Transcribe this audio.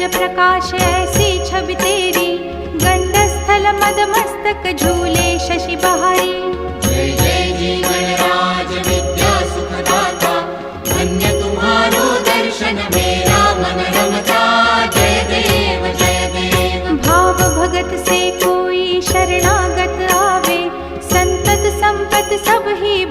प्रकाश ऐसी छवि तेरी, गंडस्थल मद मस्तक झूले शशि बहारी। जय जय जीवन राज विद्या सुखदाता, धन्य तुम्हारो दर्शन मेरा मन रमता। जय देव जय देव। भाव भगत से कोई शरणागत आवे, संतत संपत सब ही